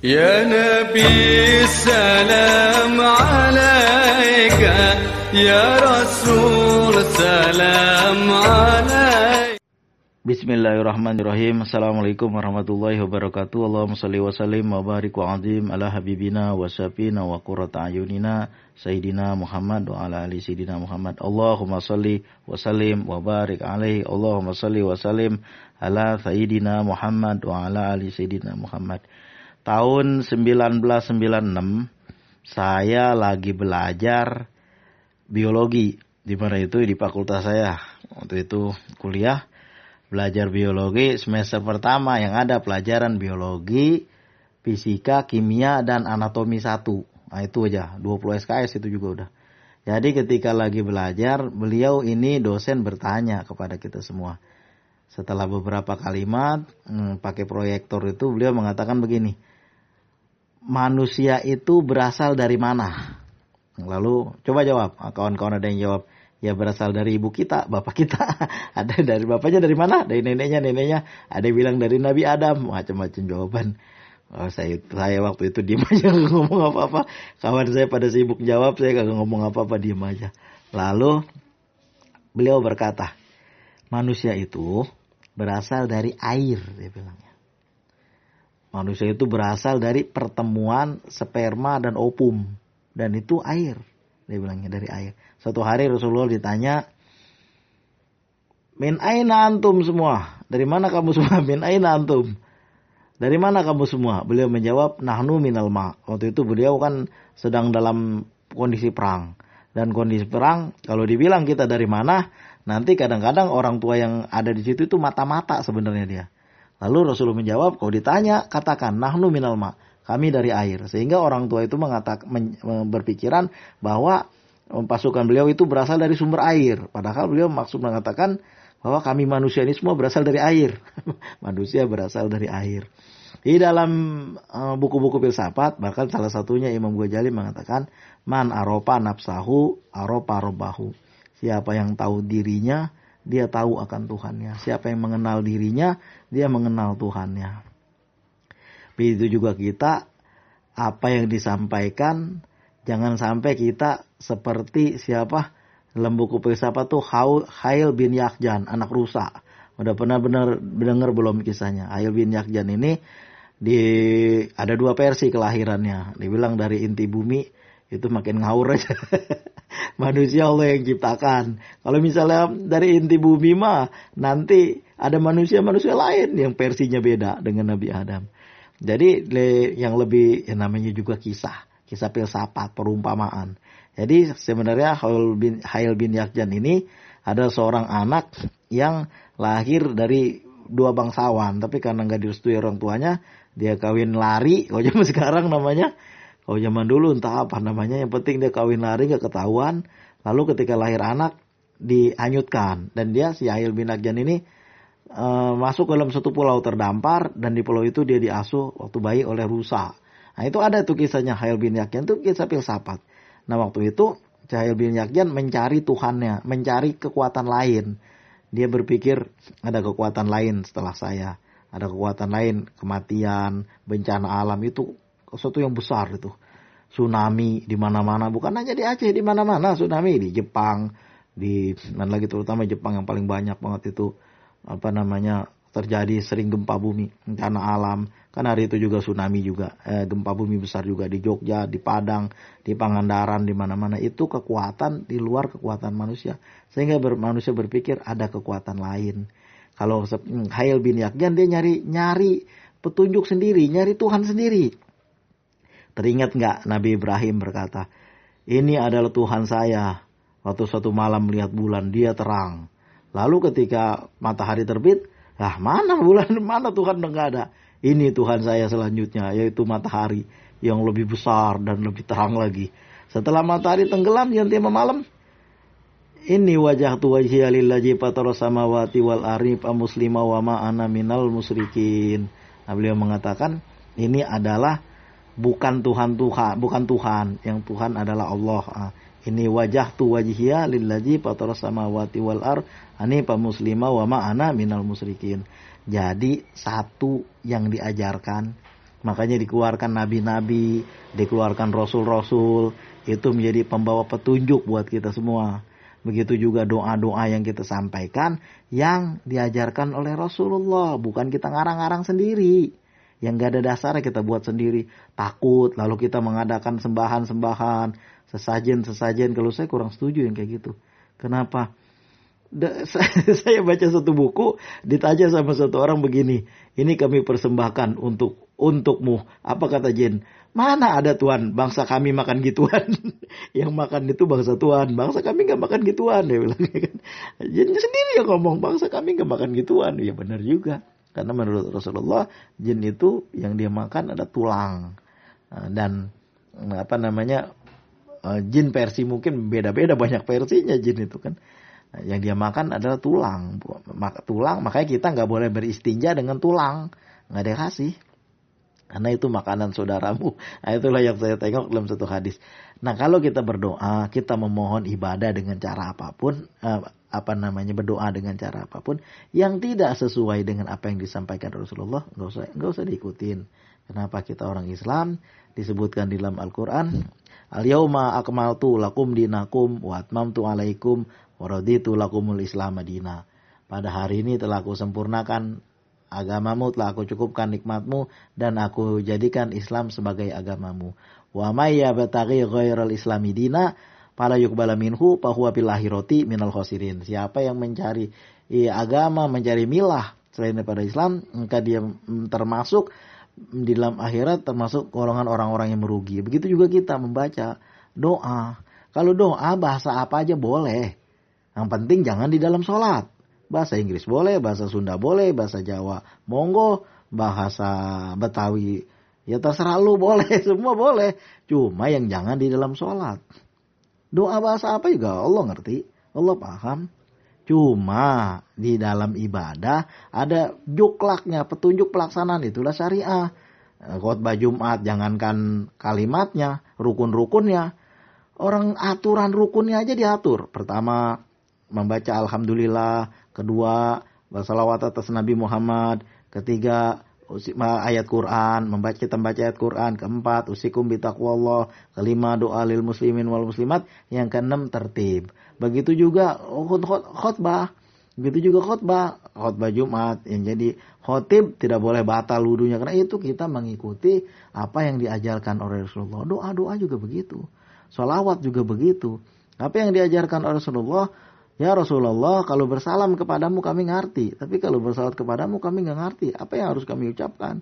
Ya Nabi salam alaika, Ya Rasul salam alaika. Bismillahirrahmanirrahim. Assalamualaikum warahmatullahi wabarakatuh. Allahumma salli wa sallim wa barik wa azim ala habibina wa syafina wa qurrata ayunina Sayyidina Muhammad wa ala ali Sayyidina Muhammad. Allahumma salli wa sallim wa barik alaihi. Allahumma salli wa sallim ala Sayyidina Muhammad wa ala ali Sayyidina Muhammad. Tahun 1996 saya lagi belajar biologi. Di mana itu? Di fakultas saya. Waktu itu kuliah belajar biologi semester pertama yang ada pelajaran biologi, fisika, kimia, dan anatomi 1. Nah itu aja, 20 SKS itu juga udah. Jadi ketika lagi belajar, beliau ini dosen bertanya kepada kita semua. Setelah beberapa kalimat, pakai proyektor itu beliau mengatakan begini. Manusia itu berasal dari mana? Lalu coba jawab, kawan-kawan ada yang jawab. Ya berasal dari ibu kita, bapak kita. Ada dari bapaknya dari mana? Dari neneknya. Ada yang bilang dari Nabi Adam. Macam-macam jawaban. Saya waktu itu diam aja, gak ngomong apa-apa. Kawan saya pada sibuk jawab, saya gak ngomong apa-apa, diam aja. Lalu beliau berkata, manusia itu berasal dari air, dia bilangnya. Manusia itu berasal dari pertemuan sperma dan ovum. Dan itu air. Dia bilangnya dari air. Suatu hari Rasulullah ditanya, min aina antum semua? Dari mana kamu semua? Min aina antum? Dari mana kamu semua? Beliau menjawab, nahnu minal ma. Waktu itu beliau kan sedang dalam kondisi perang. Dan kondisi perang, kalau dibilang kita dari mana, nanti kadang-kadang orang tua yang ada di situ itu mata-mata sebenarnya dia. Lalu Rasulullah menjawab, kalau ditanya, katakan, nahnu minal ma. Kami dari air. Sehingga orang tua itu berpikiran bahwa pasukan beliau itu berasal dari sumber air. Padahal beliau maksud mengatakan bahwa kami manusia ini semua berasal dari air. Manusia berasal dari air. Di dalam buku-buku filsafat, bahkan salah satunya Imam Ghazali mengatakan, man aropa nafsahu aropa robbahu. Siapa yang tahu dirinya, dia tahu akan Tuhannya. Siapa yang mengenal dirinya, dia mengenal Tuhannya. Begitu juga kita, apa yang disampaikan, jangan sampai kita seperti siapa dalam buku filsafat tuh Khail bin Yaqzan, anak rusa. Udah pernah dengar belum kisahnya? Khail bin Yaqzan ini ada 2 versi kelahirannya. Dibilang dari inti bumi itu makin ngawur aja. Manusia Allah yang ciptakan. Kalau misalnya dari inti bumi mah nanti ada manusia-manusia lain yang versinya beda dengan Nabi Adam. Jadi yang lebih namanya juga kisah filsafat, perumpamaan. Jadi sebenarnya Khail bin Yaqzan ini adalah seorang anak yang lahir dari 2 bangsawan. Tapi karena nggak direstui orang tuanya, dia kawin lari. Kalau zaman sekarang namanya, kalau zaman dulu entah apa namanya. Yang penting dia kawin lari, nggak ketahuan. Lalu ketika lahir anak, dihanyutkan. Dan dia, si Khail bin Yaqzan ini, masuk ke dalam satu pulau terdampar. Dan di pulau itu dia diasuh waktu bayi oleh rusa. Nah itu ada tuh kisahnya Khail bin Yaqzan, itu kisah filsafat. Nah waktu itu Khail bin Yaqzan mencari Tuhannya, mencari kekuatan lain. Dia berpikir ada kekuatan lain setelah saya. Ada kekuatan lain, kematian, bencana alam itu sesuatu yang besar itu. Tsunami di mana-mana, bukan hanya di Aceh, di mana-mana tsunami, di Jepang, dan lagi terutama Jepang yang paling banyak banget itu terjadi sering gempa bumi, bencana alam. Kan hari itu juga tsunami juga, gempa bumi besar juga di Jogja, di Padang, di Pangandaran, di mana-mana. Itu kekuatan di luar kekuatan manusia. Sehingga manusia berpikir ada kekuatan lain. Kalau Khail bin Yaqzan dia nyari petunjuk sendiri, nyari Tuhan sendiri. Teringat nggak Nabi Ibrahim berkata, ini adalah Tuhan saya. Waktu suatu malam melihat bulan, dia terang. Lalu ketika matahari terbit, mana bulan, mana Tuhan udah nggak ada. Ini Tuhan saya selanjutnya, yaitu matahari yang lebih besar dan lebih terang lagi. Setelah matahari tenggelam, yang tema malam, ini wajah wajhiya lillazi fatara samawati wal ardi muslima wa ma ana minal musyrikin. Nah, beliau mengatakan ini adalah bukan Tuhan, yang Tuhan adalah Allah. Ini wajah wajhiya lillazi fatara samawati wal ardi hanifa muslima wa ma ana minal musyrikin. Jadi satu yang diajarkan Makanya dikeluarkan nabi-nabi, dikeluarkan rasul-rasul, itu menjadi pembawa petunjuk buat kita semua. Begitu juga doa-doa yang kita sampaikan, yang diajarkan oleh Rasulullah. Bukan kita ngarang-ngarang sendiri. Yang gak ada dasarnya kita buat sendiri. Takut, lalu kita mengadakan sembahan-sembahan, sesajen-sesajen. Kalau saya kurang setuju yang kayak gitu. Kenapa? Saya baca satu buku, ditanya sama satu orang begini, ini kami persembahkan untukmu. Apa kata jin? Mana ada Tuhan, bangsa kami makan gituan. Yang makan itu bangsa Tuhan, bangsa kami gak makan gituan. Dia bilang kan. Jinnya sendiri yang ngomong, bangsa kami gak makan gituan. Ya benar juga. Karena menurut Rasulullah, jin itu yang dia makan ada tulang. Dan jin versi mungkin beda-beda, banyak versinya jin itu kan. Yang dia makan adalah tulang. Makanya kita nggak boleh beristinja dengan tulang. Nggak ada kasih. Karena itu makanan saudaramu. Nah, itulah yang saya tengok dalam satu hadis. Nah, kalau kita berdoa, kita memohon ibadah dengan cara apapun, berdoa dengan cara apapun, yang tidak sesuai dengan apa yang disampaikan Rasulullah, nggak usah diikutin. Kenapa? Kita orang Islam, disebutkan di dalam Al-Quran, Al-Yauma akmaltu lakum dinakum wa atmamtu alaikum wa raditu lakumul Islam madina. Pada hari ini telah aku sempurnakan agamamu, telah aku cukupkan nikmatmu, dan aku jadikan Islam sebagai agamamu. Wa may yabtaghi ghairal islami dina fala yuqbala minhu fa huwa fil akhirati minal khasirin. Siapa yang mencari agama, mencari milah selain daripada Islam, maka dia termasuk di dalam akhirat, termasuk golongan orang-orang yang merugi. Begitu juga kita membaca doa. Kalau doa bahasa apa aja boleh. Yang penting jangan di dalam sholat. Bahasa Inggris boleh, bahasa Sunda boleh, bahasa Jawa monggo, bahasa Betawi ya terserah lu boleh, semua boleh. Cuma yang jangan di dalam sholat. Doa bahasa apa juga Allah ngerti, Allah paham. Cuma di dalam ibadah ada juklaknya, petunjuk pelaksanaan, itulah syariah. Khotbah Jumat jangankan kalimatnya, rukun-rukunnya. Orang aturan rukunnya aja diatur. Pertama, membaca Alhamdulillah. Kedua, bersalawat atas Nabi Muhammad. Ketiga, ayat Quran, membaca ayat Quran. Keempat, usikum bitaqwallah. Kelima, doa lil muslimin wal muslimat. Yang keenam, tertib. Begitu juga khutbah. Begitu juga khutbah Jumat. Yang jadi khotib tidak boleh batal wudunya. Karena itu kita mengikuti apa yang diajarkan oleh Rasulullah. Doa-doa juga begitu. Sholawat juga begitu. Apa yang diajarkan oleh Rasulullah, ya Rasulullah, kalau bersalam kepadamu kami ngerti. Tapi kalau bersalawat kepadamu kami nggak ngerti. Apa yang harus kami ucapkan?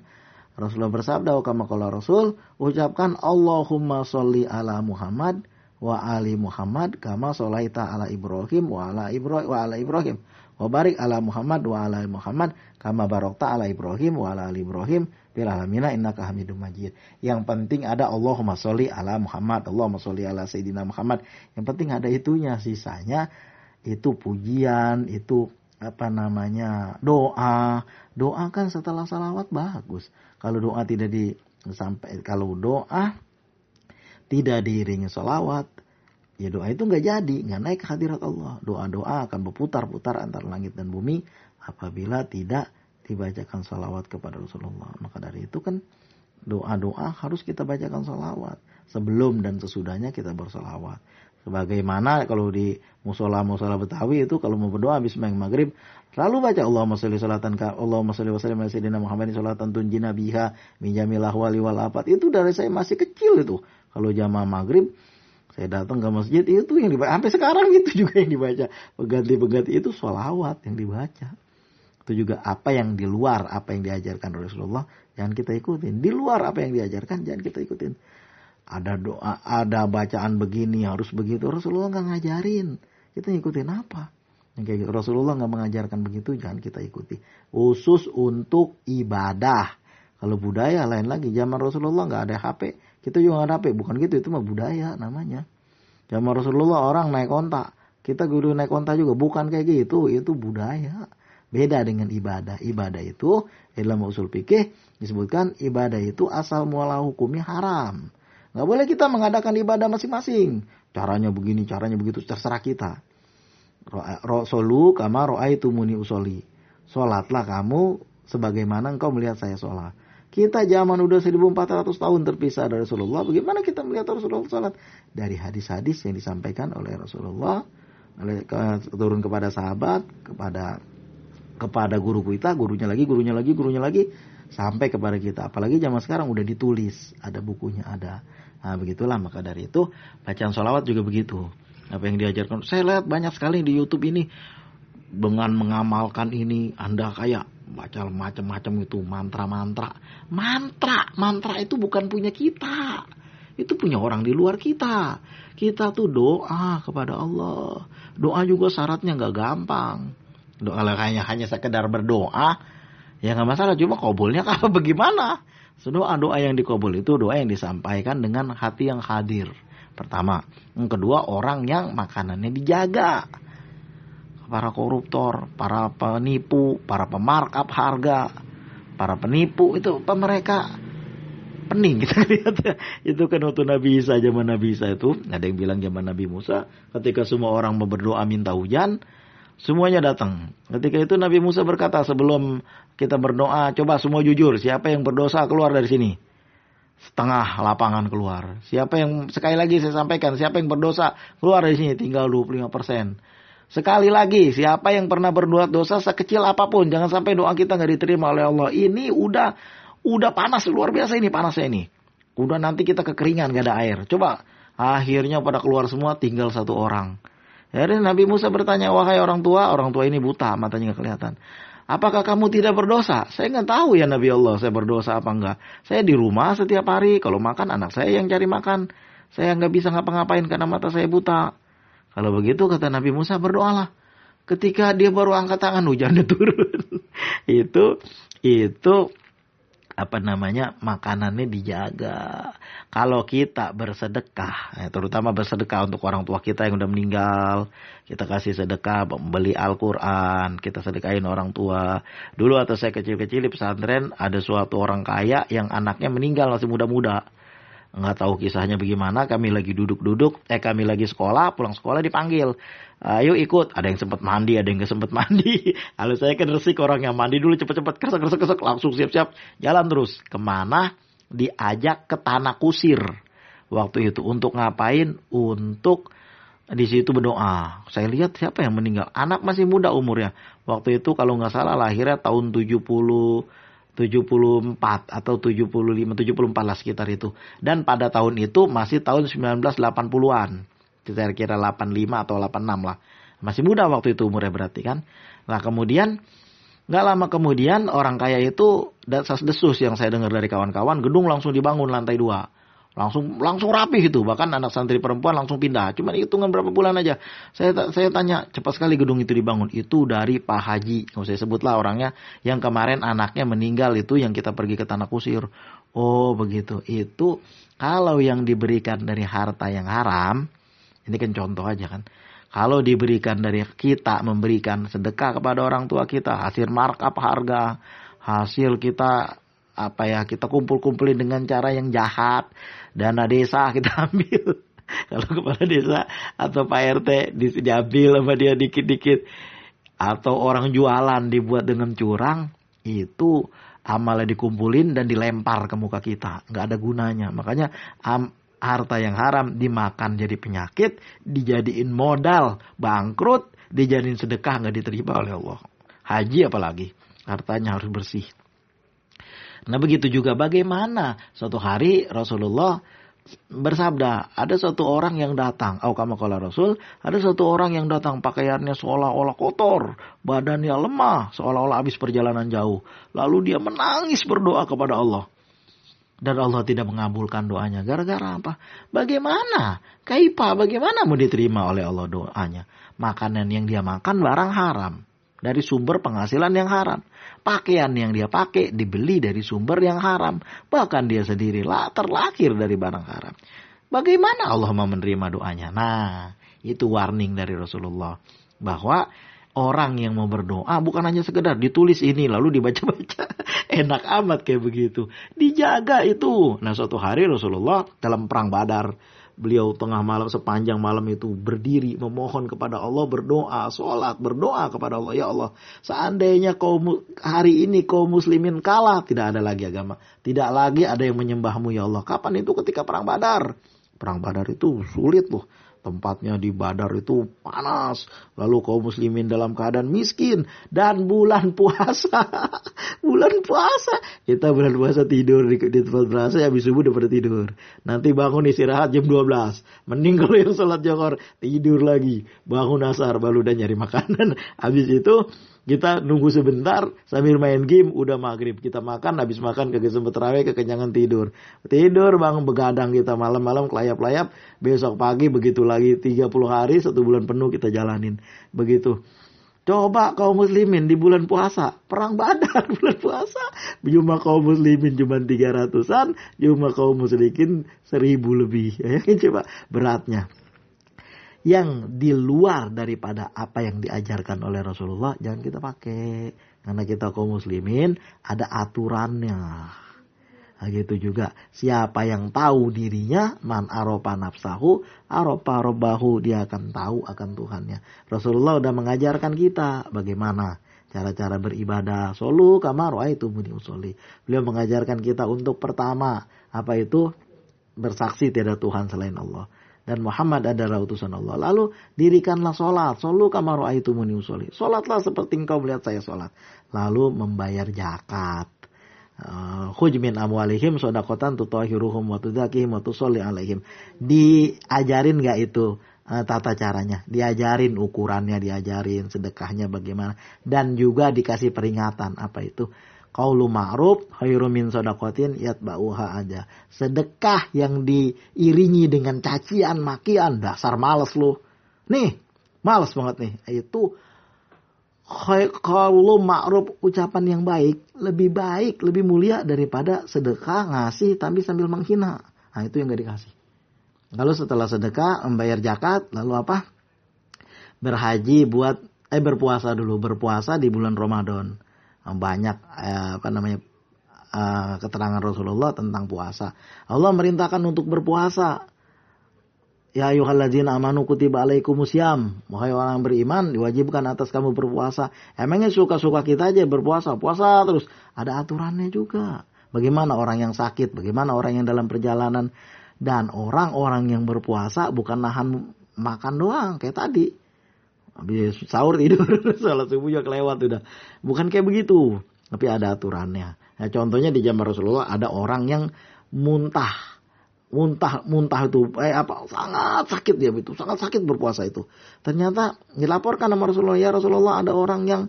Rasulullah bersabda, kama qala Rasul, ucapkan Allahumma sholli ala Muhammad wa ali Muhammad kama sholaita ala Ibrahim wa ala Ibrahim wa barik ala Muhammad wa ala Muhammad kama barakta ala Ibrahim wa ala ali Ibrahim fil alamin innaka Hamidum Majid. Yang penting ada Allahumma sholli ala Muhammad, Allahumma sholli ala Sayyidina Muhammad. Yang penting ada itunya, sisanya itu pujian, itu doa. Doa kan setelah salawat bagus. Kalau doa kalau doa tidak diiringi salawat, ya doa itu nggak jadi, nggak naik ke hadirat Allah. Doa-doa akan berputar-putar antara langit dan bumi apabila tidak dibacakan salawat kepada Rasulullah. Maka dari itu kan doa-doa harus kita bacakan salawat. Sebelum dan sesudahnya kita bersalawat. Sebagaimana kalau di musola Betawi itu kalau mau berdoa habis maghrib, lalu baca Allahumma sholli wa sallim ala sayyidina Muhammadin sholatan tunjina biha min jamil ahwali wal afat. Itu dari saya masih kecil itu. Kalau jamaah maghrib saya datang ke masjid, itu yang dibaca. Sampai sekarang itu juga yang dibaca. Pengganti itu sholawat yang dibaca. Itu juga apa yang di luar apa yang diajarkan Rasulullah jangan kita ikutin. Di luar apa yang diajarkan jangan kita ikutin. Ada doa, ada bacaan begini, harus begitu. Rasulullah nggak ngajarin. Kita ngikutin apa? Yang kayak gitu. Rasulullah nggak mengajarkan begitu, jangan kita ikuti. Khusus untuk ibadah. Kalau budaya lain lagi. Zaman Rasulullah nggak ada HP. Kita juga nggak ada HP. Bukan gitu, itu mah budaya namanya. Zaman Rasulullah orang naik onta. Kita guru naik onta juga. Bukan kayak gitu, itu budaya. Beda dengan ibadah. Ibadah itu dalam usul fikih disebutkan ibadah itu asal mualah hukumnya haram. Nggak boleh kita mengadakan ibadah masing-masing. Caranya begini, caranya begitu, terserah kita. Solu kama ro'aitumuni usoli. Sholatlah kamu sebagaimana engkau melihat saya sholat. Kita zaman udah 1400 tahun terpisah dari Rasulullah. Bagaimana kita melihat Rasulullah salat? Dari hadis-hadis yang disampaikan oleh Rasulullah, turun kepada sahabat, kepada guru kita, gurunya lagi, sampai kepada kita. Apalagi zaman sekarang udah ditulis, ada bukunya ada. Nah begitulah, maka dari itu bacaan sholawat juga begitu. Apa yang diajarkan, saya lihat banyak sekali di YouTube ini, dengan mengamalkan ini Anda kayak baca macam-macam itu mantra itu bukan punya kita, itu punya orang di luar kita. Kita tuh doa kepada Allah, doa juga syaratnya nggak gampang. Doa hanya sekedar berdoa ya nggak masalah, cuma kabulnya kalau bagaimana? Doa yang dikabul itu doa yang disampaikan dengan hati yang hadir, pertama. Yang kedua, orang yang makanannya dijaga. Para koruptor, para penipu, para pemarkup harga, para penipu itu mereka pening kita lihat ya. Itu kan waktu Nabi Isa, zaman Nabi Isa itu, ada yang bilang zaman Nabi Musa, ketika semua orang mau berdoa minta hujan, semuanya datang. Ketika itu Nabi Musa berkata, sebelum kita berdoa, coba semua jujur, siapa yang berdosa keluar dari sini. Setengah lapangan keluar. Siapa yang, sekali lagi saya sampaikan, siapa yang berdosa keluar dari sini, tinggal 25%. Sekali lagi, siapa yang pernah berbuat dosa sekecil apapun, jangan sampai doa kita nggak diterima oleh Allah. Ini udah panas, luar biasa ini panasnya ini. Udah nanti kita kekeringan, nggak ada air. Coba, akhirnya pada keluar semua, tinggal satu orang. Akhirnya Nabi Musa bertanya, wahai orang tua ini buta, matanya nggak kelihatan. Apakah kamu tidak berdosa? Saya nggak tahu ya Nabi Allah, saya berdosa apa enggak. Saya di rumah setiap hari, kalau makan anak saya yang cari makan. Saya nggak bisa ngapa-ngapain karena mata saya buta. Kalau begitu kata Nabi Musa, berdoalah. Ketika dia baru angkat tangan, hujannya turun. itu makanannya dijaga. Kalau kita bersedekah, terutama bersedekah untuk orang tua kita yang udah meninggal, kita kasih sedekah, beli Al-Quran, kita sedekahin orang tua. Dulu atau saya kecil-kecil di pesantren, ada suatu orang kaya yang anaknya meninggal masih muda-muda. Nggak tahu kisahnya bagaimana, kami lagi kami lagi sekolah, pulang sekolah dipanggil. Ayo ikut, ada yang sempat mandi, ada yang nggak sempat mandi. Kalau saya kan resik orang yang mandi dulu cepet-cepet, kesek, langsung siap-siap, jalan terus. Kemana? Diajak ke Tanah Kusir. Waktu itu, untuk ngapain? Untuk di situ berdoa. Saya lihat siapa yang meninggal, anak masih muda umurnya. Waktu itu kalau nggak salah lahirnya tahun 74 atau 74 lah sekitar itu. Dan pada tahun itu masih tahun 1980-an. Kira-kira 85 atau 86 lah. Masih muda waktu itu umurnya berarti kan. Nah kemudian, gak lama kemudian orang kaya itu, desas-desus yang saya dengar dari kawan-kawan, gedung langsung dibangun lantai 2. Langsung rapi gitu. Bahkan anak santri perempuan langsung pindah. Cuman hitungan berapa bulan aja. Saya tanya, cepat sekali gedung itu dibangun. Itu dari Pak Haji. Nggak saya sebutlah orangnya. Yang kemarin anaknya meninggal itu yang kita pergi ke Tanah Kusir. Oh begitu. Itu kalau yang diberikan dari harta yang haram. Ini kan contoh aja kan. Kalau diberikan dari kita memberikan sedekah kepada orang tua kita. Hasil markup harga. Hasil kita kita kumpul-kumpulin dengan cara yang jahat. Dana desa kita ambil. Kalau kepala desa atau Pak RT diambil sama dia dikit-dikit. Atau orang jualan dibuat dengan curang. Itu amalnya dikumpulin dan dilempar ke muka kita. Nggak ada gunanya. Makanya harta yang haram dimakan jadi penyakit. Dijadiin modal bangkrut. Dijadiin sedekah nggak diterima oleh Allah. Haji apalagi. Hartanya harus bersih. Nah begitu juga bagaimana suatu hari Rasulullah bersabda, ada satu orang yang datang, kama qala Rasul, ada satu orang yang datang pakaiannya seolah-olah kotor, badannya lemah, seolah-olah habis perjalanan jauh. Lalu dia menangis berdoa kepada Allah. Dan Allah tidak mengabulkan doanya. Gara-gara apa? Bagaimana mau diterima oleh Allah doanya? Makanan yang dia makan barang haram. Dari sumber penghasilan yang haram. Pakaian yang dia pakai dibeli dari sumber yang haram. Bahkan dia sendiri terlahir dari barang haram. Bagaimana Allah mau menerima doanya? Nah, itu warning dari Rasulullah. Bahwa orang yang mau berdoa bukan hanya sekedar ditulis ini lalu dibaca-baca. Enak amat kayak begitu. Dijaga itu. Nah suatu hari Rasulullah dalam perang Badar. beliau tengah malam, sepanjang malam itu berdiri memohon kepada Allah, berdoa, sholat, berdoa kepada Allah. Ya Allah, seandainya hari ini kaum muslimin kalah, tidak ada lagi agama, tidak lagi ada yang menyembahmu ya Allah. Kapan itu? Ketika perang Badar. Perang Badar itu sulit loh. Tempatnya di Badar itu panas. Lalu kaum muslimin dalam keadaan miskin. Dan bulan puasa. Bulan puasa. Kita bulan puasa tidur di tempat berasa, habis subuh udah pada tidur. Nanti bangun istirahat jam 12. Mending kalau yang sholat johor tidur lagi. Bangun asar baru udah nyari makanan. Habis itu kita nunggu sebentar sambil main game, udah maghrib. Kita makan, habis makan kagak sempet terawih, kekenyangan tidur. Tidur bangun begadang kita malam-malam kelayap-layap. Besok pagi begitu lagi 30 hari, 1 bulan penuh kita jalanin. Begitu. Coba kaum muslimin di bulan puasa, perang Badar bulan puasa. Jumlah kaum muslimin cuma 300-an, jumlah kaum musyrikin 1000 lebih. Coba beratnya. Yang di luar daripada apa yang diajarkan oleh Rasulullah jangan kita pakai, karena kita kaum muslimin ada aturannya. Nah, gitu juga siapa yang tahu dirinya, man aropa nafsahu aropa robbahu, dia akan tahu akan Tuhannya. Rasulullah udah mengajarkan kita bagaimana cara-cara beribadah. Solu kama ra'aitumuni usolli. Beliau mengajarkan kita untuk pertama apa itu? Bersaksi tiada Tuhan selain Allah dan Muhammad adalah utusan Allah. Lalu dirikanlah sholat. Solu kama ra'aitumuni usolli. Sholatlah seperti engkau melihat saya sholat. Lalu membayar zakat. Khuj min amwalihim shadaqatan tutahhiruhum wa tuzakkihim wa tusolli alaihim. Diajarin gak itu tata caranya? Diajarin ukurannya, diajarin sedekahnya bagaimana. Dan juga dikasih peringatan. Apa itu? Qaulu ma'ruf khairum min shadaqatin yatba'uha aja. Sedekah yang diiringi dengan cacian, makian, dasar males lu. Nih, males banget nih. Itu qaulu ma'ruf, ucapan yang baik, lebih mulia daripada sedekah ngasih tapi sambil menghina. Nah, itu yang gak dikasih. Lalu setelah sedekah, membayar zakat, lalu apa? Berhaji berpuasa dulu, berpuasa di bulan Ramadan. Banyak keterangan Rasulullah tentang puasa. Allah merintahkan untuk berpuasa. Ya ayyuhalladzina amanu kutiba alaikumusiyam. Wahai orang beriman, diwajibkan atas kamu berpuasa. Emangnya suka-suka kita aja berpuasa, puasa terus. Ada aturannya juga. Bagaimana orang yang sakit, bagaimana orang yang dalam perjalanan. Dan orang-orang yang berpuasa bukan nahan makan doang kayak tadi. Habis sahur tidur, salat subuh juga kelewat udah. Bukan kayak begitu, tapi ada aturannya. Nah, contohnya di zaman Rasulullah ada orang yang muntah itu sangat sakit dia, itu sangat sakit berpuasa itu. Ternyata dilaporkan sama Rasulullah, ya Rasulullah ada orang yang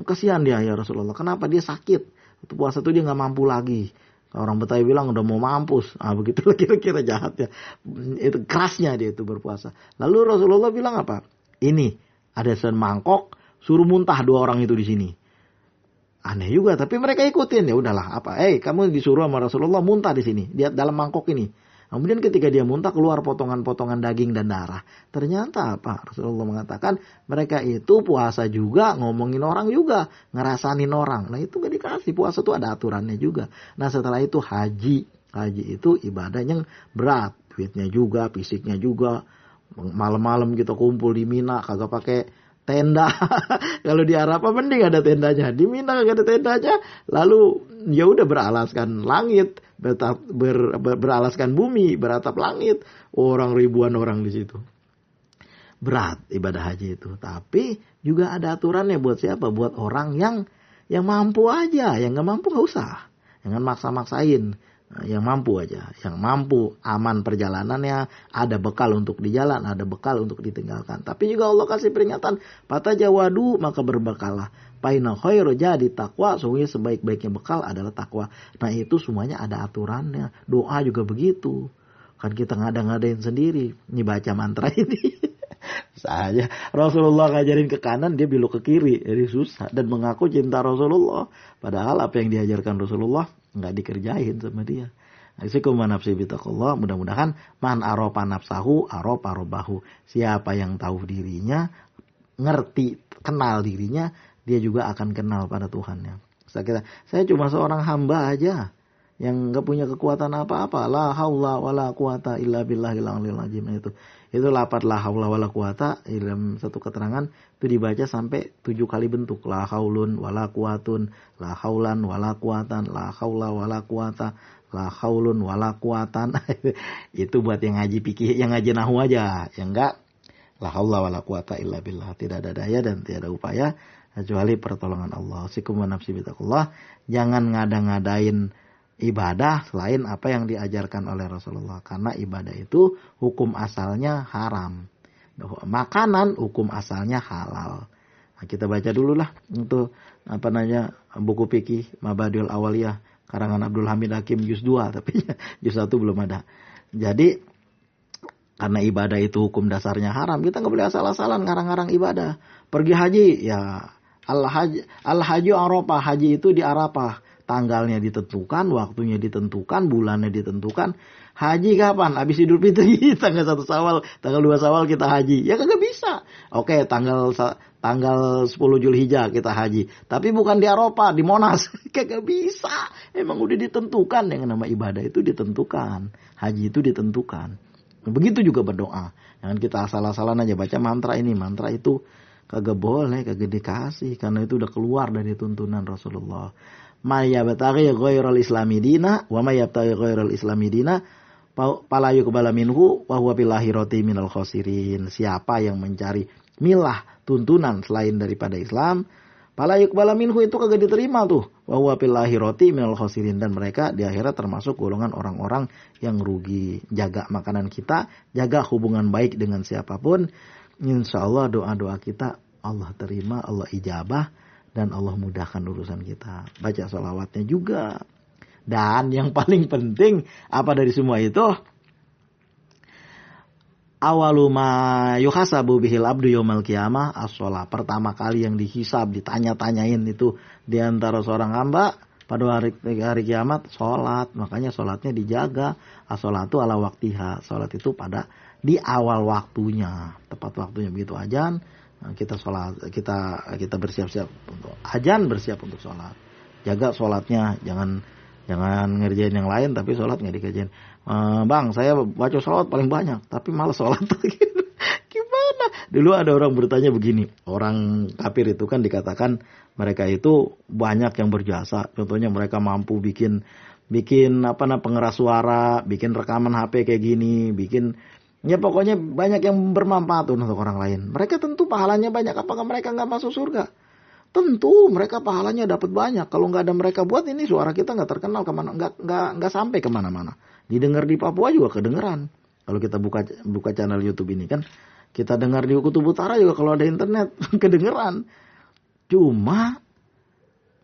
kesian dia ya Rasulullah. Kenapa dia sakit? Itu puasa itu dia nggak mampu lagi. Orang Betawi bilang udah mau mampus. Begitulah kira-kira jahatnya. Itu kerasnya dia itu berpuasa. Lalu Rasulullah bilang apa? Ini ada semangkok, suruh muntah 2 orang itu di sini. Aneh juga, tapi mereka ikutin. Ya udahlah, kamu disuruh sama Rasulullah muntah di sini, di dalam mangkok ini. Kemudian ketika dia muntah keluar potongan-potongan daging dan darah. Ternyata apa? Rasulullah mengatakan mereka itu puasa juga, ngomongin orang juga, ngerasanin orang. Nah itu gak dikasih, puasa itu ada aturannya juga. Nah setelah itu haji. Haji itu ibadah yang berat. Duitnya juga, fisiknya juga. Malam-malam kita kumpul di Mina, kagak pakai tenda. Kalau di Arafah mending ada tendanya. Di Mina kagak ada tendanya. Lalu ya udah beralaskan langit, beralaskan bumi, beratap langit. Ribuan orang di situ. Berat ibadah haji itu. Tapi juga ada aturannya buat siapa? Buat orang yang mampu aja. Yang gak mampu gak usah. Jangan maksa-maksain. Yang mampu aja. Yang mampu aman perjalanannya. Ada bekal untuk di jalan. Ada bekal untuk ditinggalkan. Tapi juga Allah kasih peringatan. Fatajawadu, maka berbekallah. Paina khairu jadi takwa. Sungguhnya sebaik-baiknya bekal adalah takwa. Nah itu semuanya ada aturannya. Doa juga begitu. Kan kita ngada-ngadain sendiri. Ini baca mantra ini. Saja. Rasulullah ngajarin ke kanan, dia belok ke kiri. Jadi susah. Dan mengaku cinta Rasulullah. Padahal apa yang diajarkan Rasulullah nggak dikerjain sama dia. Isikum nafsi bitaqullah. Mudah-mudahan man aropa nafsahu aropa robbahu. Siapa yang tahu dirinya, ngerti, kenal dirinya, dia juga akan kenal pada Tuhannya. Saya cuma seorang hamba aja yang nggak punya kekuatan apa-apa. La haula wala quwata illa billahil aliyil azim. Itu lafaz la haula wala quwata dalam satu keterangan itu dibaca sampai 7 kali bentuk. La haulun wala quwatun, la haulan wala quwatan, la haula wala quwata, la haulun wala quwatan. Itu buat yang ngaji fikih, yang ngaji nahwu aja. Yang enggak la haula wala quwata illa billah. Tidak ada daya dan tidak ada upaya kecuali pertolongan Allah. Sikum wa nafsi bitaqullah. Jangan ngada-ngadain ibadah selain apa yang diajarkan oleh Rasulullah. Karena ibadah itu hukum asalnya haram. Makanan hukum asalnya halal. Nah, kita baca dulu lah untuk buku fikih Mabadiul Awaliyah karangan Abdul Hamid Hakim juz 2, tapi juz 1 belum ada. Jadi karena ibadah itu hukum dasarnya haram, kita nggak boleh asal-asalan ngarang-ngarang ibadah. Pergi haji, ya al-haju Arafah, haji itu di Arafah. Tanggalnya ditentukan, waktunya ditentukan, bulannya ditentukan. Haji kapan? Habis Idul Fitri, tanggal 1 Syawal, tanggal 2 Syawal kita haji. Ya kagak bisa. Oke, tanggal 10 Zulhijjah kita haji. Tapi bukan di Arafah, di Monas. Kagak bisa. Emang udah ditentukan, yang nama ibadah itu ditentukan. Haji itu ditentukan. Begitu juga berdoa. Jangan kita asal-asalan aja baca mantra ini, mantra itu. Kagak boleh, kagak dikasih. Karena itu udah keluar dari tuntunan Rasulullah. Ma yabtaghi ghairal islami dina wa ma yabtaghi ghairal islami dina fala yuqbala minhu wa huwa fil akhirati minal khasirin. Siapa yang mencari milah tuntunan selain daripada Islam, fala yuqbala minhu itu kagak diterima tuh. Wa huwa fil akhirati minal khasirin, dan mereka di akhirat termasuk golongan orang-orang yang rugi. Jaga makanan kita, jaga hubungan baik dengan siapapun. Insyaallah doa-doa kita Allah terima, Allah ijabah, dan Allah mudahkan urusan kita. Baca sholawatnya juga. Dan yang paling penting, apa dari semua itu? Awalu ma yuhasabu bihil abdu yaumal qiyamah as-sholah. Pertama kali yang dihisab, ditanya-tanyain itu di antara seorang hamba pada hari kiamat, sholat. Makanya sholatnya dijaga. As-sholatu ala waktiha. Sholat itu di awal waktunya. Tepat waktunya begitu azan. Kita sholat, kita bersiap-siap untuk azan, bersiap untuk sholat. Jaga sholatnya, jangan ngerjain yang lain tapi sholat nggak dikerjain. Bang, saya baca sholat paling banyak tapi malas sholat. Gimana? Dulu ada orang bertanya begini, orang kafir itu kan dikatakan mereka itu banyak yang berjasa. Contohnya mereka mampu bikin pengeras suara, bikin rekaman HP kayak gini, ya pokoknya banyak yang bermanfaat untuk orang lain. Mereka tentu pahalanya banyak. Apakah mereka nggak masuk surga? Tentu mereka pahalanya dapat banyak. Kalau nggak ada mereka buat ini, suara kita nggak terkenal kemana, nggak sampai kemana-mana. Didengar di Papua juga kedengeran. Kalau kita buka channel YouTube ini kan, kita dengar di Kutub Utara juga kalau ada internet kedengeran. Cuma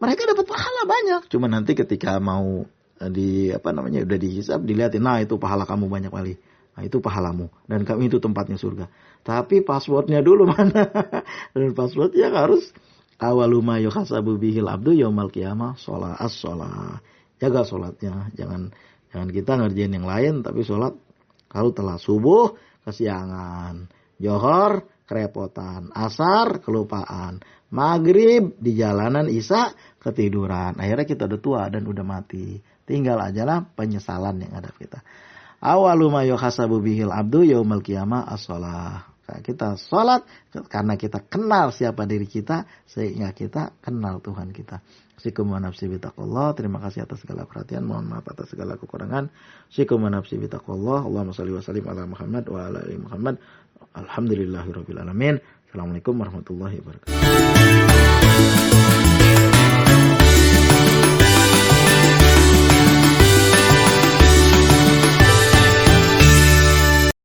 mereka dapat pahala banyak. Cuma nanti ketika mau udah dihisab, dilihatin, nah itu pahala kamu banyak kali. Nah itu pahalamu. Dan kami itu tempatnya surga. Tapi passwordnya dulu mana? Dan passwordnya harus awaluma yuhasabu bihil abdu yaumal qiyamah sholat as-sholat. Jaga sholatnya. Jangan kita ngerjain yang lain. Tapi sholat kalau telah subuh kesiangan. Johor kerepotan. Asar kelupaan. Maghrib di jalanan, isya ketiduran. Akhirnya kita udah tua dan udah mati. Tinggal aja lah penyesalan yang ada kita. Awalu ma yuhasabu bihil abdu yaumal qiyamah as-shalah. Kita salat karena kita kenal siapa diri kita, sehingga kita kenal Tuhan kita. Sikum wa nafsi bitaqullah. Terima kasih atas segala perhatian, mohon maaf atas segala kekurangan. Sikum wa nafsi bitaqullah. Allahumma shalli wa sallim ala Muhammad wa ala ali Muhammad. Alhamdulillahirabbil alamin. Assalamualaikum warahmatullahi wabarakatuh.